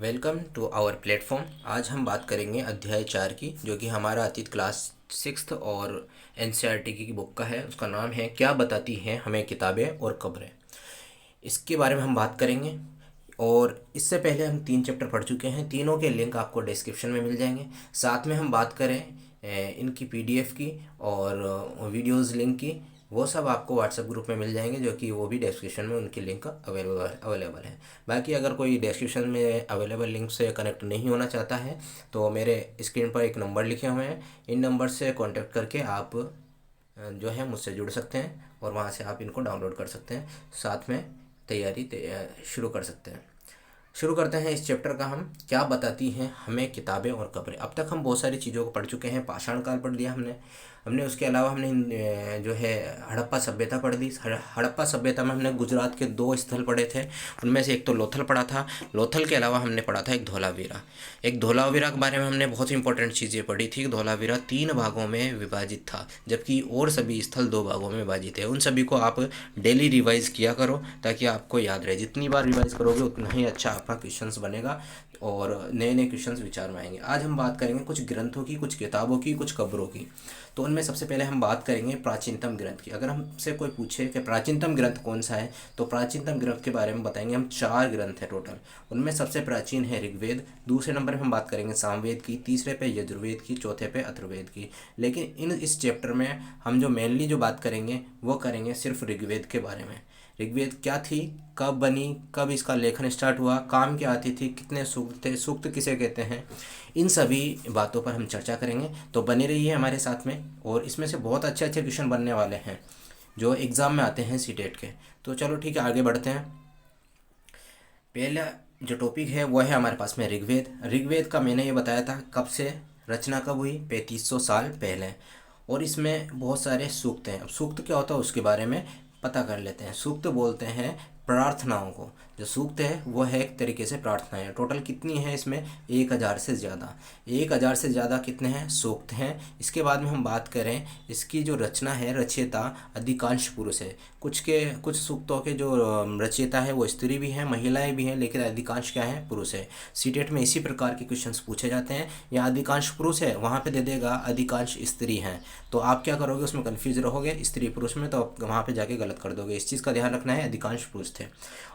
Welcome to our platform. आज हम बात करेंगे अध्याय 4 की, जो कि हमारा अतीत क्लास 6th और एनसीईआरटी की बुक का है। उसका नाम है क्या बताती हैं हमें किताबें और खबरें। इसके बारे में हम बात करेंगे। और इससे पहले हम 3 चैप्टर पढ़ चुके हैं, तीनों के लिंक आपको डिस्क्रिप्शन में मिल जाएंगे। साथ में हम बात करें इनकी पीडीएफ की और वीडियोस लिंक की, वो सब आपको व्हाट्सएप ग्रुप में मिल जाएंगे, जो कि वो भी डिस्क्रिप्शन में उनकी लिंक अवेलेबल है। बाकी अगर कोई डिस्क्रिप्शन में अवेलेबल लिंक से कनेक्ट नहीं होना चाहता है तो मेरे स्क्रीन पर एक नंबर लिखे हुए हैं, इन नंबर से कांटेक्ट करके आप जो है मुझसे जुड़ सकते हैं और वहाँ से आप इनको डाउनलोड कर सकते हैं। साथ में तैयारी शुरू कर सकते हैं। शुरू करते हैं इस चैप्टर का। हम क्या बताती हैं हमें किताबें और खबरें। अब तक हम बहुत सारी चीज़ों को पढ़ चुके हैं। पाषाण काल पढ़ लिया हमने हमने उसके अलावा हमने जो है हड़प्पा सभ्यता पढ़ ली। हड़प्पा सभ्यता में हमने गुजरात के 2 स्थल पढ़े थे। उनमें से एक तो लोथल पढ़ा था। लोथल के अलावा हमने पढ़ा था एक धौलावीरा। एक धौलावीरा के बारे में हमने बहुत इंपॉर्टेंट चीज़ें पढ़ी थी। धौलावीरा 3 भागों में विभाजित था, जबकि और सभी स्थल 2 भागों में विभाजित है। उन सभी को आप डेली रिवाइज किया करो ताकि आपको याद रहे। जितनी बार रिवाइज करोगे उतना ही अच्छा आपका क्वेश्चंस बनेगा और नए नए क्वेश्चंस विचार में आएंगे। आज हम बात करेंगे कुछ ग्रंथों की, कुछ किताबों की, कुछ खबरों की। तो उनमें सबसे पहले हम बात करेंगे प्राचीनतम ग्रंथ की। अगर हमसे कोई पूछे कि प्राचीनतम ग्रंथ कौन सा है, तो प्राचीनतम ग्रंथ के बारे में बताएंगे हम। 4 ग्रंथ हैं टोटल। उनमें सबसे प्राचीन है ऋग्वेद। दूसरे नंबर पर हम बात करेंगे सामवेद की। तीसरे पे यजुर्वेद की। चौथे पे अथर्ववेद की। लेकिन इस चैप्टर में हम जो मेनली जो बात करेंगे वो करेंगे सिर्फ ऋग्वेद के बारे में। ऋग्वेद क्या थी, कब बनी, कब इसका लेखन स्टार्ट हुआ, काम क्या आती थी, कितने सूक्त थे, सूक्त किसे कहते हैं, इन सभी बातों पर हम चर्चा करेंगे। तो बने रहिए हमारे साथ में। और इसमें से बहुत अच्छे अच्छे क्वेश्चन बनने वाले हैं जो एग्ज़ाम में आते हैं सीटेट के। तो चलो ठीक है, आगे बढ़ते हैं। पहला जो टॉपिक है वो है हमारे पास में ऋग्वेद। ऋग्वेद का मैंने ये बताया था कब से रचना कब हुई, 3500 साल पहले। और इसमें बहुत सारे सूक्त हैं। अब सूक्त क्या होता है उसके बारे में पता कर लेते हैं। सूक्त बोलते हैं प्रार्थनाओं को। जो सूक्त है वो है एक तरीके से प्रार्थनाएं। टोटल कितनी है इसमें, 1000 से ज़्यादा। 1000 से ज़्यादा कितने हैं, सूक्त हैं। इसके बाद में हम बात करें इसकी जो रचना है, रचयिता अधिकांश पुरुष है। कुछ सूक्तों के जो रचयिता है वो स्त्री भी हैं, महिलाएं भी हैं, लेकिन अधिकांश क्या है, पुरुष है। सीटेट में इसी प्रकार के क्वेश्चंस पूछे जाते हैं। यहाँ अधिकांश पुरुष है, वहाँ पे दे देगा अधिकांश स्त्री हैं। तो आप क्या करोगे, उसमें कन्फ्यूज रहोगे स्त्री पुरुष में, तो आप वहाँ पे जाके गलत कर दोगे। इस चीज़ का ध्यान रखना है, अधिकांश पुरुष थे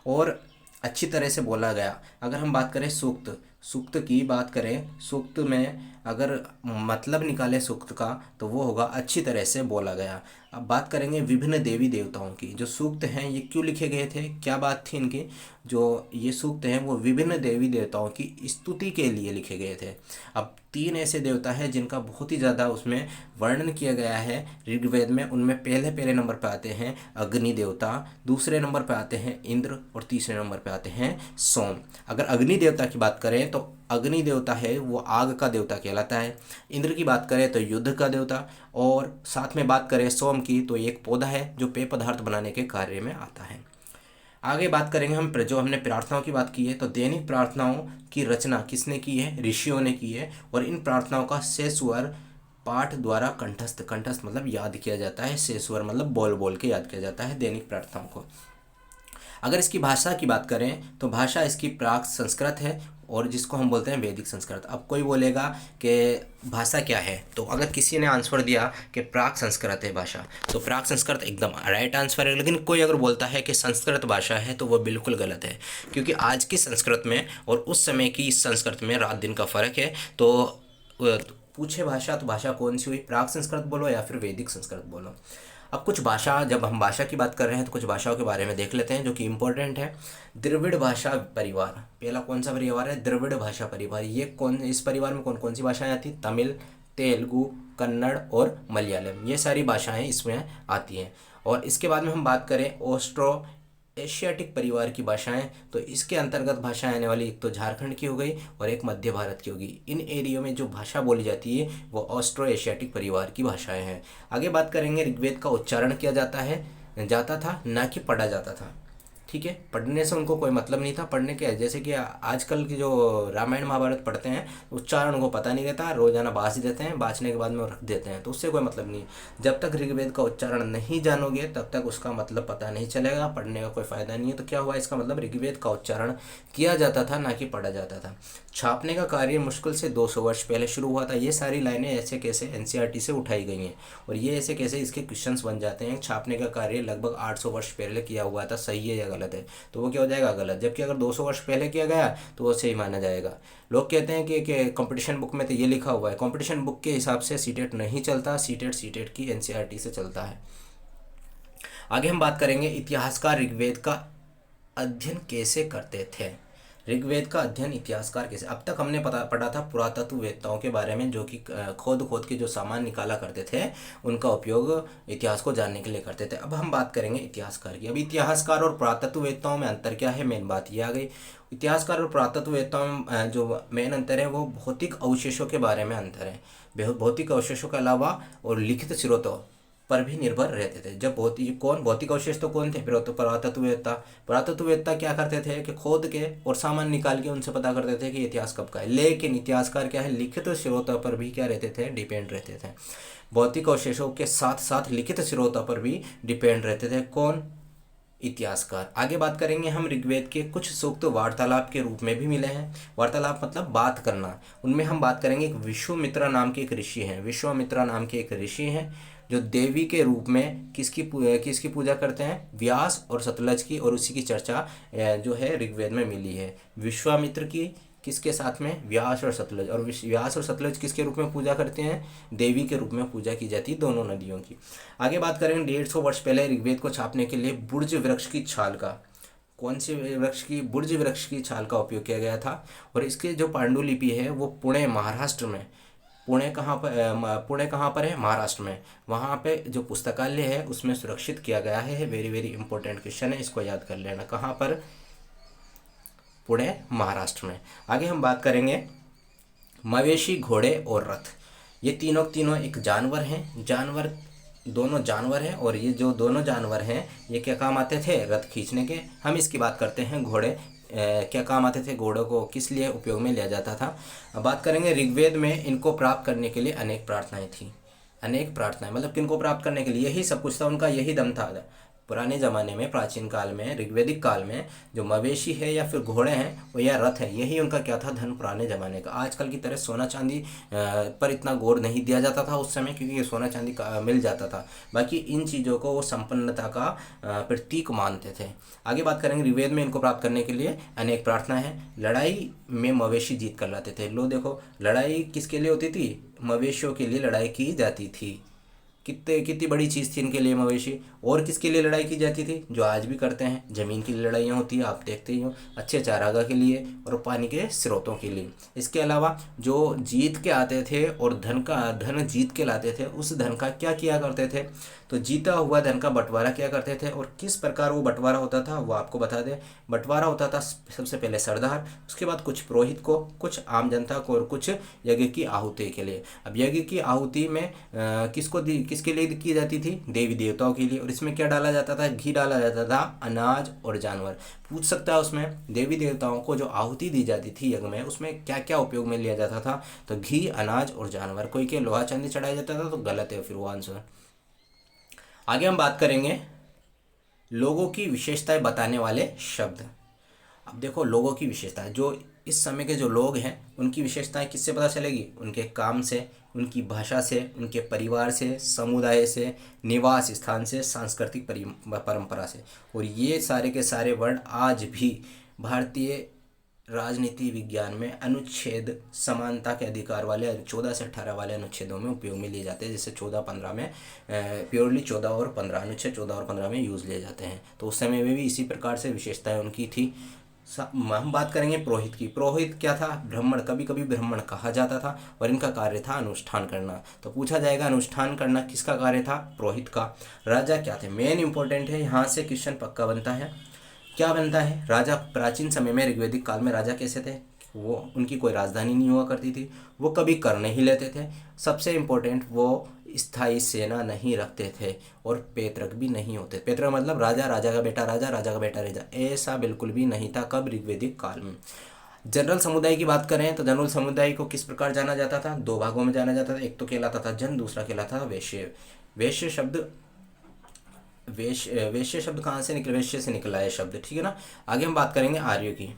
और अच्छी तरह से बोला गया। अगर हम बात करें सूक्त सूक्त की बात करें, सूक्त में अगर मतलब निकाले सूक्त का तो वो होगा अच्छी तरह से बोला गया। अब बात करेंगे विभिन्न देवी देवताओं की। जो सूक्त हैं ये क्यों लिखे गए थे, क्या बात थी इनकी। जो ये सूक्त हैं वो विभिन्न देवी देवताओं की स्तुति के लिए लिखे गए थे। अब 3 ऐसे देवता हैं जिनका बहुत ही ज़्यादा उसमें वर्णन किया गया है ऋग्वेद में। उनमें पहले पहले नंबर पर आते हैं अग्नि देवता, दूसरे नंबर पर आते हैं इंद्र और तीसरे नंबर पर आते हैं सोम। अगर अग्नि देवता की बात करें तो अग्नि देवता है वो आग का देवता कहलाता है। इंद्र की बात करें तो युद्ध का देवता, और साथ में बात करें सोम की तो एक पौधा है जो पेय पदार्थ बनाने के कार्य में आता है। आगे बात करेंगे हम जो हमने प्रार्थनाओं की बात की है, तो दैनिक प्रार्थनाओं की रचना किसने की है, ऋषियों ने की है। और इन प्रार्थनाओं का शेषवर पाठ द्वारा कंठस्थ, कंठस्थ मतलब याद किया जाता है, शेषवर मतलब बोल बोल के याद किया जाता है दैनिक प्रार्थनाओं को। अगर इसकी भाषा की बात करें तो भाषा इसकी प्राक संस्कृत है और जिसको हम बोलते हैं वैदिक संस्कृत। अब कोई बोलेगा कि भाषा क्या है, तो अगर किसी ने आंसर दिया कि प्राक संस्कृत है भाषा, तो प्राक संस्कृत एकदम राइट आंसर है। लेकिन कोई अगर बोलता है कि संस्कृत भाषा है तो वो बिल्कुल गलत है, क्योंकि आज की संस्कृत में और उस समय की संस्कृत में रात दिन का फ़र्क है। तो पूछे भाषा तो भाषा कौन सी हुई, प्राक संस्कृत बोलो या फिर वैदिक संस्कृत बोलो। अब कुछ भाषा, जब हम भाषा की बात कर रहे हैं तो कुछ भाषाओं के बारे में देख लेते हैं जो कि इम्पोर्टेंट है। द्रविड़ भाषा परिवार, पहला कौन सा परिवार है, द्रविड़ भाषा परिवार। ये कौन, इस परिवार में कौन कौन सी भाषाएं आती, तमिल, तेलुगु, कन्नड़ और मलयालम, ये सारी भाषाएं इसमें आती हैं। और इसके बाद में हम बात करें ऑस्ट्रो एशियाटिक परिवार की भाषाएं, तो इसके अंतर्गत भाषाएं आने वाली एक तो झारखंड की हो गई और एक मध्य भारत की होगी। इन एरियो में जो भाषा बोली जाती है वो ऑस्ट्रो एशियाटिक परिवार की भाषाएं हैं। आगे बात करेंगे ऋग्वेद का उच्चारण किया जाता था, ना कि पढ़ा जाता था। ठीक है, पढ़ने से उनको कोई मतलब नहीं था। पढ़ने के जैसे कि आजकल की जो रामायण महाभारत पढ़ते हैं, उच्चारण उनको पता नहीं रहता, रोजाना बाँच देते हैं, बाँचने के बाद में वो रख देते हैं, तो उससे कोई मतलब नहीं। जब तक ऋग्वेद का उच्चारण नहीं जानोगे तब तक उसका मतलब पता नहीं चलेगा, पढ़ने का कोई फायदा नहीं है। तो क्या हुआ, इसका मतलब ऋग्वेद का उच्चारण किया जाता था, ना कि पढ़ा जाता था। छापने का कार्य मुश्किल से 200 वर्ष पहले शुरू हुआ था। ये सारी लाइनें ऐसे कैसे एनसीईआरटी से उठाई गई हैं, और ये ऐसे कैसे इसके क्वेश्चंस बन जाते हैं। छापने का कार्य लगभग 800 वर्ष पहले किया हुआ था, सही है या गलत है, तो वो क्या हो जाएगा, गलत। जबकि अगर 200 वर्ष पहले किया गया तो वो सही माना जाएगा। लोग कहते हैं कि कंपटीशन बुक में तो ये लिखा हुआ है। कंपटीशन बुक के हिसाब से सीटेट नहीं चलता, सीटेट की एनसीईआरटी से चलता है। आगे हम बात करेंगे इतिहासकार ऋग्वेद का अध्ययन कैसे करते थे। ऋग्वेद का अध्ययन इतिहासकार कैसे, अब तक हमने पढ़ा था पुरातत्ववेत्ताओं के बारे में, जो कि खोद खोद के जो सामान निकाला करते थे, उनका उपयोग इतिहास को जानने के लिए करते थे। अब हम बात करेंगे इतिहासकार की। अब इतिहासकार और पुरातत्ववेत्ताओं में अंतर क्या है, मेन बात ये आ गई। इतिहासकार और पुरातत्ववेत्ताओं में जो मेन अंतर है वो भौतिक अवशेषों के बारे में अंतर है। भौतिक अवशेषों के अलावा और लिखित स्रोतों पर भी निर्भर रहते थे। जब भौतिक अवशेष तो कौन थे, फिर तो पुरातत्ववेत्ता। पुरातत्ववेत्ता क्या करते थे कि खोद के और सामान निकाल के उनसे पता करते थे कि इतिहास कब का है। लेकिन इतिहासकार क्या है, लिखित स्रोतों पर भी क्या रहते थे, डिपेंड रहते थे। भौतिक अवशेषों के साथ साथ लिखित स्रोतों पर भी डिपेंड रहते थे। कौन, इतिहासकार। आगे बात करेंगे हम ऋग्वेद के कुछ सूक्त वार्तालाप के रूप में भी मिले हैं। वार्तालाप मतलब बात करना। उनमें हम बात करेंगे एक विश्वामित्र नाम के एक ऋषि हैं। विश्वामित्र नाम के एक ऋषि हैं जो देवी के रूप में किसकी पूजा करते हैं, व्यास और सतलज की, और उसी की चर्चा जो है ऋग्वेद में मिली है। विश्वामित्र की किसके साथ में, व्यास और सतलज। और व्यास और सतलज किसके रूप में पूजा करते हैं, देवी के रूप में पूजा की जाती है, दोनों नदियों की। आगे बात करेंगे 150 वर्ष पहले ऋग्वेद को छापने के लिए बुर्ज वृक्ष की छाल का, कौन से वृक्ष की, बुर्ज वृक्ष की छाल का उपयोग किया गया था। और इसके जो पांडुलिपि है वो पुणे महाराष्ट्र में, पुणे कहाँ पर है, महाराष्ट्र में। वहाँ पे जो पुस्तकालय है उसमें सुरक्षित किया गया है। वेरी वेरी इंपॉर्टेंट क्वेश्चन है, इसको याद कर लेना। कहाँ पर, पुणे महाराष्ट्र में। आगे हम बात करेंगे मवेशी, घोड़े और रथ। ये तीनों एक जानवर हैं, दोनों जानवर हैं, और ये जो दोनों जानवर हैं ये क्या काम आते थे, रथ खींचने के। हम इसकी बात करते हैं घोड़े क्या काम आते थे, घोड़ों को किस लिए उपयोग में लिया जाता था। अब बात करेंगे ऋग्वेद में इनको प्राप्त करने के लिए अनेक प्रार्थनाएं थी। अनेक प्रार्थनाएं मतलब किनको प्राप्त करने के लिए, यही सब कुछ था, उनका यही दम था। पुराने ज़माने में, प्राचीन काल में, ऋग्वेदिक काल में जो मवेशी है या फिर घोड़े हैं वो या रथ है, यही उनका क्या था, धन पुराने ज़माने का। आजकल की तरह सोना चांदी पर इतना गौर नहीं दिया जाता था उस समय, क्योंकि ये सोना चांदी का मिल जाता था। बाकी इन चीज़ों को वो संपन्नता का प्रतीक मानते थे। आगे बात करेंगे ऋग्वेद में इनको प्राप्त करने के लिए अनेक प्रार्थना है। लड़ाई में मवेशी जीत कर लाते थे। लो देखो, लड़ाई किसके लिए होती थी, मवेशियों के लिए लड़ाई की जाती थी। कितनी बड़ी चीज़ थी इनके लिए मवेशी। और किसके लिए लड़ाई की जाती थी, जो आज भी करते हैं, ज़मीन की लड़ाइयाँ होती है, आप देखते ही हो, अच्छे चारागाह के लिए और पानी के स्रोतों के लिए। इसके अलावा जो जीत के आते थे और धन जीत के लाते थे, उस धन का क्या किया करते थे, तो जीता हुआ धन का बंटवारा किया करते थे। और किस प्रकार वो बंटवारा होता था वो आपको बता दें। बंटवारा होता था सबसे पहले सरदार, उसके बाद कुछ पुरोहित को, कुछ आम जनता को, और कुछ यज्ञ की आहुति के लिए। अब यज्ञ की आहुति में किसके लिए की जाती थी, देवी देवताओं के लिए। और इसमें क्या डाला जाता था, घी डाला जाता था, अनाज और जानवर। पूछ सकता है उसमें देवी देवताओं को जो आहुति दी जाती थी यज्ञ में, उसमें क्या क्या उपयोग में लिया जाता था, तो घी, अनाज और जानवर। कोई के लोहा चांदी चढ़ाया जाता था तो गलत है फिर वो आंसर। आगे हम बात करेंगे लोगों की विशेषताएं बताने वाले शब्द। अब देखो, लोगों की विशेषताएं, जो इस समय के जो लोग हैं उनकी विशेषताएं किससे पता चलेगी, उनके काम से, उनकी भाषा से, उनके परिवार से, समुदाय से, निवास स्थान से, सांस्कृतिक परंपरा से। और ये सारे के सारे वर्ड आज भी भारतीय राजनीति विज्ञान में अनुच्छेद समानता के अधिकार वाले 14 से 18 वाले अनुच्छेदों में उपयोग में लिए जाते हैं। जैसे 14-15 में प्योरली 14 और 15, अनुच्छेद 14 और 15 में यूज़ लिए जाते हैं। तो उस समय में भी इसी प्रकार से विशेषताएं उनकी थी। हम बात करेंगे पुरोहित की। पुरोहित क्या था, ब्राह्मण, कभी कभी ब्राह्मण कहा जाता था, और इनका कार्य था अनुष्ठान करना। तो पूछा जाएगा अनुष्ठान करना किसका कार्य था, पुरोहित का। राजा क्या थे, मेन इंपॉर्टेंट है, यहाँ से क्वेश्चन पक्का बनता है। क्या बनता है, राजा। प्राचीन समय में ऋग्वेदिक काल में राजा कैसे थे, वो उनकी कोई राजधानी नहीं हुआ करती थी, वो कभी कर नहीं लेते थे। सबसे इम्पोर्टेंट, वो स्थायी सेना नहीं रखते थे और पैतृक भी नहीं होते। पैतृक मतलब राजा, राजा का बेटा राजा, राजा का बेटा राजा, ऐसा बिल्कुल भी नहीं था कब, ऋग्वैदिक काल में। जनरल समुदाय की बात करें तो जनरल समुदाय को किस प्रकार जाना जाता था, दो भागों में जाना जाता था। एक तो कहलाता था जन, दूसरा कहलाता था वैश्य। वैश्य शब्द वैश्य शब्द कहाँ से निकला, वैश्य से निकला है शब्द, ठीक है ना। आगे हम बात करेंगे आर्य की।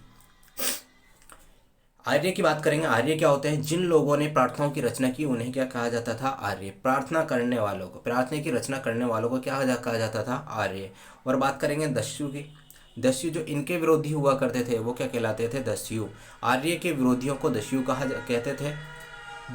आर्य की बात करेंगे। आर्य क्या होते हैं, जिन लोगों ने प्रार्थनाओं की रचना की उन्हें क्या कहा जाता था, आर्य। प्रार्थना करने वालों को, प्रार्थना की रचना करने वालों को क्या कहा जाता था, आर्य। और बात करेंगे दस्यु की। दस्यु जो इनके विरोधी हुआ करते थे वो क्या कहलाते थे, दस्यु। आर्य के विरोधियों को दस्यु कहते थे।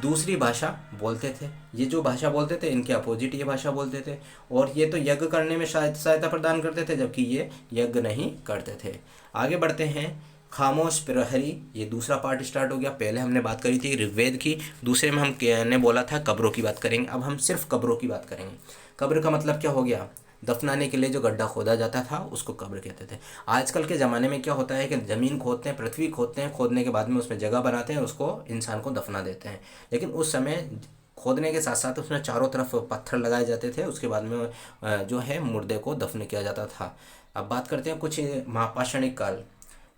दूसरी भाषा बोलते थे, ये जो भाषा बोलते थे इनके अपोजिट ये भाषा बोलते थे। और ये तो यज्ञ करने में सहायता प्रदान करते थे, जबकि ये यज्ञ नहीं करते थे। आगे बढ़ते हैं, खामोश प्रहरी, ये दूसरा पार्ट स्टार्ट हो गया। पहले हमने बात करी थी ऋग्वेद की, दूसरे में हमने बोला था कब्रों की बात करेंगे। अब हम सिर्फ कब्रों की बात करेंगे। कब्र का मतलब क्या हो गया, दफनाने के लिए जो गड्ढा खोदा जाता था उसको कब्र कहते थे। आजकल के ज़माने में क्या होता है कि ज़मीन खोदते हैं, पृथ्वी खोदते हैं, खोदने के बाद में उसमें जगह बनाते हैं, उसको इंसान को दफना देते हैं। लेकिन उस समय खोदने के साथ साथ उसमें चारों तरफ पत्थर लगाए जाते थे, उसके बाद में जो है मुर्दे को दफन किया जाता था। अब बात करते हैं कुछ महापाषाणिक काल।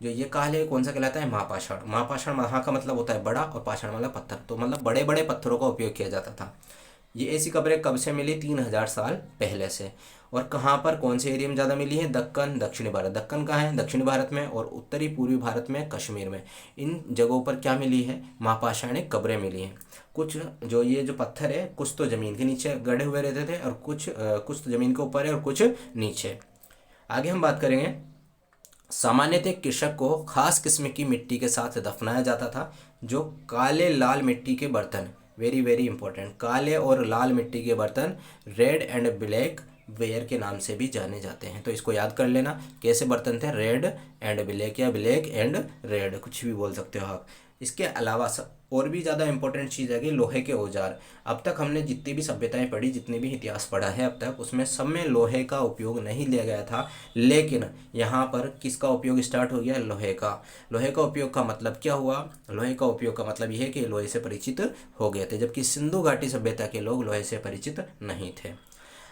जो ये काल है कौन सा कहलाता है, महापाषाण। महापाषाण, महा का मतलब होता है बड़ा और पाषाण वाला पत्थर, तो मतलब बड़े बड़े पत्थरों का उपयोग किया जाता था। ये ऐसी कब्रें कब से मिली, 3000 साल पहले से। और कहाँ पर, कौन से एरिया में ज़्यादा मिली है, दक्कन, दक्षिणी भारत। दक्कन कहाँ है, दक्षिणी भारत में, और उत्तरी पूर्वी भारत में, कश्मीर में। इन जगहों पर क्या मिली है, महापाषाणिक कब्रें मिली हैं। कुछ जो ये जो पत्थर है कुछ तो ज़मीन के नीचे गड़े हुए रहते थे और कुछ तो ज़मीन के ऊपर है और कुछ नीचे। आगे हम बात करेंगे, सामान्यतः कृषक को खास किस्म की मिट्टी के साथ दफनाया जाता था, जो काले लाल मिट्टी के बर्तन, वेरी वेरी इंपॉर्टेंट, काले और लाल मिट्टी के बर्तन रेड एंड ब्लैक वेयर के नाम से भी जाने जाते हैं। तो इसको याद कर लेना, कैसे बर्तन थे, रेड एंड ब्लैक या ब्लैक एंड रेड, कुछ भी बोल सकते हो आप। इसके अलावा और भी ज़्यादा इंपॉर्टेंट चीज़ है कि लोहे के औजार। अब तक हमने जितनी भी सभ्यताएं पढ़ी, जितनी भी इतिहास पढ़ा है अब तक, उसमें सब में लोहे का उपयोग नहीं लिया गया था। लेकिन यहाँ पर किसका उपयोग स्टार्ट हो गया, लोहे का। लोहे का उपयोग का मतलब क्या हुआ, लोहे का उपयोग का मतलब यह है कि लोहे से परिचित हो गए थे, जबकि सिंधु घाटी सभ्यता के लोग लोहे से परिचित नहीं थे।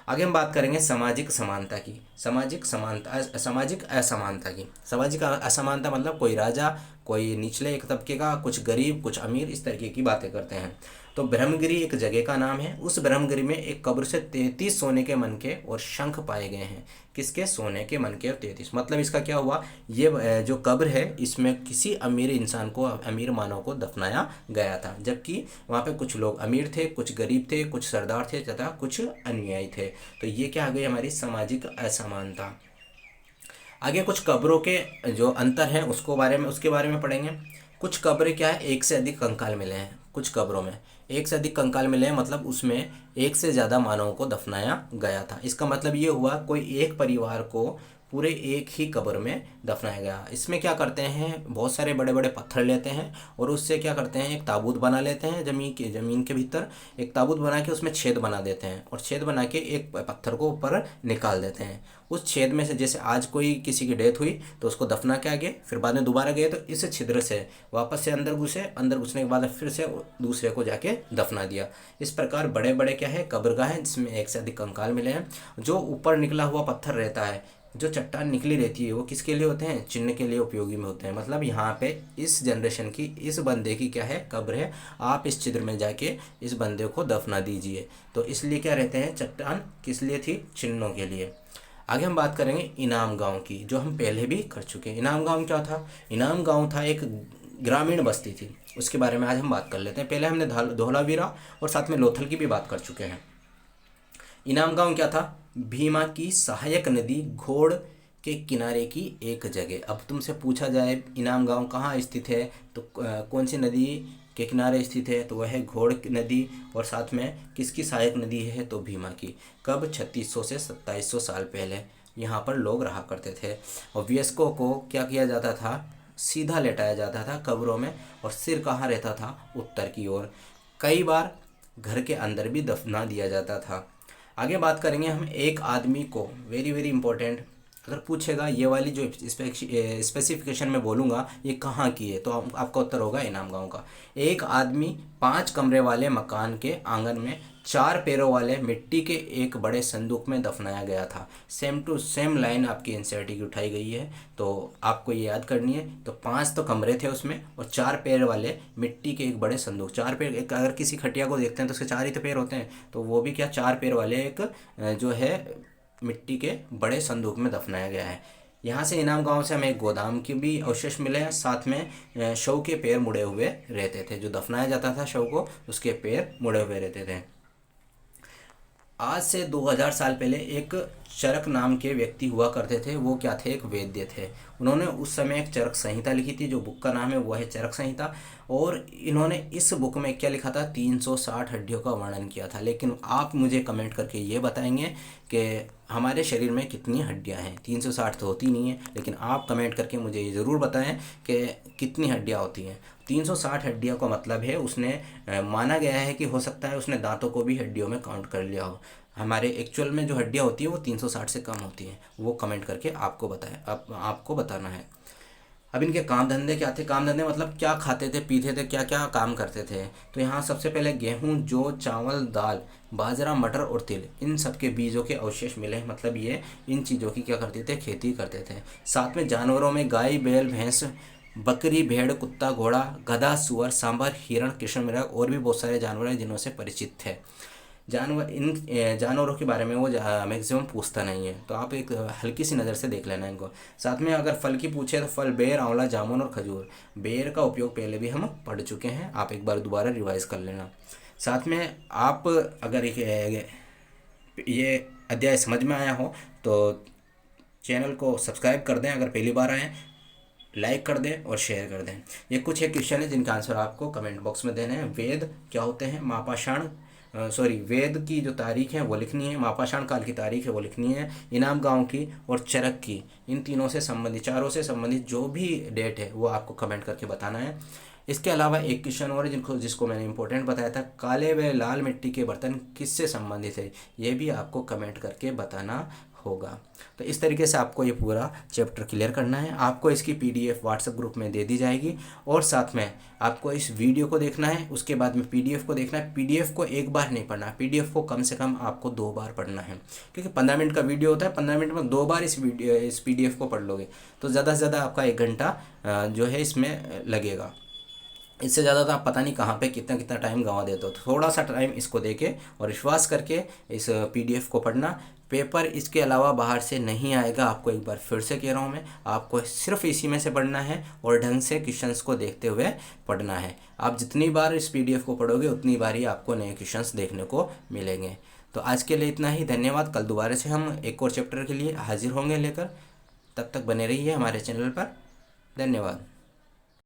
आगे हम बात करेंगे सामाजिक समानता की। सामाजिक असमानता की। सामाजिक असमानता मतलब कोई राजा, कोई निचले एक तबके का, कुछ गरीब, कुछ अमीर, इस तरीके की बातें करते हैं। तो ब्रह्मगिरी एक जगह का नाम है। उस ब्रह्मगिरी में एक कब्र से 33 सोने के मनके और शंख पाए गए हैं। किसके, सोने के मनके और 33। मतलब इसका क्या हुआ, ये जो कब्र है इसमें किसी अमीर इंसान को, अमीर मानव को दफनाया गया था, जबकि वहाँ पे कुछ लोग अमीर थे, कुछ गरीब थे, कुछ सरदार थे तथा कुछ अनुयायी थे। तो ये क्या आ गई, हमारी सामाजिक असमानता। आगे कुछ कब्रों के जो अंतर हैं उसके बारे में पढ़ेंगे। कुछ कब्रें क्या है, एक से अधिक कंकाल मिले हैं। कुछ कब्रों में एक से अधिक कंकाल मिले हैं, मतलब उसमें एक से ज़्यादा मानवों को दफनाया गया था। इसका मतलब ये हुआ कोई एक परिवार को पूरे एक ही कब्र में दफनाया गया। इसमें क्या करते हैं, बहुत सारे बड़े बड़े पत्थर लेते हैं और उससे क्या करते हैं, एक ताबूत बना लेते हैं। ज़मीन के भीतर एक ताबूत बना के उसमें छेद बना देते हैं और छेद बना के एक पत्थर को ऊपर निकाल देते हैं। उस छेद में से, जैसे आज कोई किसी की डेथ हुई तो उसको दफना के आगे, फिर बाद में दोबारा गए तो इस छिद्र से वापस से अंदर घुसे, अंदर घुसने के बाद फिर से दूसरे को जाके दफना दिया। इस प्रकार बड़े बड़े क्या है, कब्रगाह हैं जिसमें एक से अधिक कंकाल मिले हैं। जो ऊपर निकला हुआ पत्थर रहता है, जो चट्टान निकली रहती है, वो किसके लिए होते हैं, चिन्ह के लिए उपयोगी में होते हैं। मतलब यहाँ पे इस जनरेशन की, इस बंदे की क्या है, कब्र है, आप इस छिद्र में जाके इस बंदे को दफना दीजिए। तो इसलिए क्या रहते हैं, चट्टान किस लिए थी, चिन्हों के लिए। आगे हम बात करेंगे इनाम गांव की, जो हम पहले भी कर चुके हैं। इनाम गांव क्या था, इनाम गांव था एक ग्रामीण बस्ती थी, उसके बारे में आज हम बात कर लेते हैं। पहले हमने धौलावीरा और साथ में लोथल की भी बात कर चुके हैं। इनाम गांव क्या था, भीमा की सहायक नदी घोड़ के किनारे की एक जगह। अब तुमसे पूछा जाए इनाम गांव कहाँ स्थित है, तो कौन सी नदी के किनारे स्थित है, तो वह है घोड़ नदी। और साथ में किसकी सहायक नदी है, तो भीमा की। कब, 3600 से 2700 साल पहले यहाँ पर लोग रहा करते थे। और वयस्कों को क्या किया जाता था, सीधा लेटाया जाता था कब्रों में, और सिर कहाँ रहता था, उत्तर की ओर। कई बार घर के अंदर भी दफना दिया जाता था। आगे बात करेंगे हम एक आदमी को, वेरी वेरी इंपॉर्टेंट, अगर पूछेगा ये वाली जो स्पेसिफिकेशन में बोलूँगा ये कहाँ की है, तो आपका उत्तर होगा इनाम गांव का। एक आदमी 5 कमरे वाले मकान के आंगन में 4 पैरों वाले मिट्टी के एक बड़े संदूक में दफनाया गया था। सेम टू सेम लाइन आपकी एनसीईआरटी की उठाई गई है, तो आपको ये याद करनी है। तो 5 तो कमरे थे उसमें, और 4 पैर वाले मिट्टी के एक बड़े संदूक। 4 पैर, अगर किसी खटिया को देखते हैं तो उसके 4 ही तो पैर होते हैं, तो वो भी क्या 4 पैर वाले एक जो है मिट्टी के बड़े संदूक में दफनाया गया है। यहाँ से इनाम गांव से हमें एक गोदाम के भी अवशेष मिले हैं, साथ में शव के पैर मुड़े हुए रहते थे। जो दफनाया जाता था शव को, उसके पैर मुड़े हुए रहते थे। आज से 2000 साल पहले एक चरक नाम के व्यक्ति हुआ करते थे। वो क्या थे? एक वैद्य थे। उन्होंने उस समय एक चरक संहिता लिखी थी, जो बुक का नाम है वो है चरक संहिता। और इन्होंने इस बुक में क्या लिखा था? 360 हड्डियों का वर्णन किया था। लेकिन आप मुझे कमेंट करके ये बताएंगे कि हमारे शरीर में कितनी हड्डियां हैं। 360 तो होती नहीं है, लेकिन आप कमेंट करके मुझे ये ज़रूर बताएं कि कितनी हड्डियां होती हैं। 360 हड्डियों का मतलब है उसने माना गया है कि हो सकता है उसने दांतों को भी हड्डियों में काउंट कर लिया हो। हमारे एक्चुअल में जो हड्डियां होती हैं वो 360 से कम होती हैं। वो कमेंट करके आपको बताएं, आपको बताना है। अब इनके काम धंधे क्या थे? काम धंधे मतलब क्या खाते थे, पीते थे, क्या क्या काम करते थे। तो यहाँ सबसे पहले गेहूँ, जौ, चावल, दाल, बाजरा, मटर और तिल, इन सब के बीजों के अवशेष मिले हैं। मतलब ये इन चीज़ों की क्या करते थे? खेती करते थे। साथ में जानवरों में गाय, बैल, भैंस, बकरी, भेड़, कुत्ता, घोड़ा, गधा, सुअर, सांभर, हिरण, कृष्ण मृग और भी बहुत सारे जानवर हैं जिनों से परिचित थे। जानवर, इन जानवरों के बारे में वो मैक्सिमम पूछता नहीं है, तो आप एक हल्की सी नज़र से देख लेना इनको। साथ में अगर फल की पूछे तो फल बेर, आंवला, जामुन और खजूर। बेर का उपयोग पहले भी हम पढ़ चुके हैं, आप एक बार दोबारा रिवाइज कर लेना। साथ में आप अगर ये अध्याय समझ में आया हो तो चैनल को सब्सक्राइब कर दें, अगर पहली बार आए लाइक कर दें और शेयर कर दें। ये कुछ एक क्वेश्चन है जिनका आंसर आपको कमेंट बॉक्स में देने हैं। वेद क्या होते हैं? महापाषाण वेद की जो तारीख है वो लिखनी है, महापाषाण काल की तारीख है वो लिखनी है, इनाम गांव की और चरक की, इन तीनों से संबंधित, चारों से संबंधित जो भी डेट है वो आपको कमेंट करके बताना है। इसके अलावा एक क्वेश्चन और है जिसको मैंने इंपॉर्टेंट बताया था, काले व लाल मिट्टी के बर्तन किससे संबंधित है, ये भी आपको कमेंट करके बताना होगा। तो इस तरीके से आपको ये पूरा चैप्टर क्लियर करना है। आपको इसकी पीडीएफ व्हाट्सएप ग्रुप में दे दी जाएगी, और साथ में आपको इस वीडियो को देखना है, उसके बाद में पीडीएफ को देखना है। पीडीएफ को एक बार नहीं पढ़ना, पीडीएफ को कम से कम आपको 2 बार पढ़ना है, क्योंकि 15 मिनट का वीडियो होता है। 15 मिनट में 2 बार इस पीडीएफ को पढ़ लोगे तो ज़्यादा से ज़्यादा आपका 1 घंटा जो है इसमें लगेगा। इससे ज़्यादा तो आप पता नहीं कहाँ पे कितना कितना टाइम गंवा देते हो। तो थोड़ा सा टाइम इसको देके और विश्वास करके इस पीडीएफ को पढ़ना। पेपर इसके अलावा बाहर से नहीं आएगा, आपको एक बार फिर से कह रहा हूँ मैं, आपको सिर्फ इसी में से पढ़ना है और ढंग से क्वेश्चंस को देखते हुए पढ़ना है। आप जितनी बार इस पीडीएफ को पढ़ोगे उतनी बार ही आपको नए क्वेश्चंस देखने को मिलेंगे। तो आज के लिए इतना ही, धन्यवाद। कल दोबारा से हम एक और चैप्टर के लिए हाजिर होंगे लेकर, तब तक बने रहिए हमारे चैनल पर। धन्यवाद।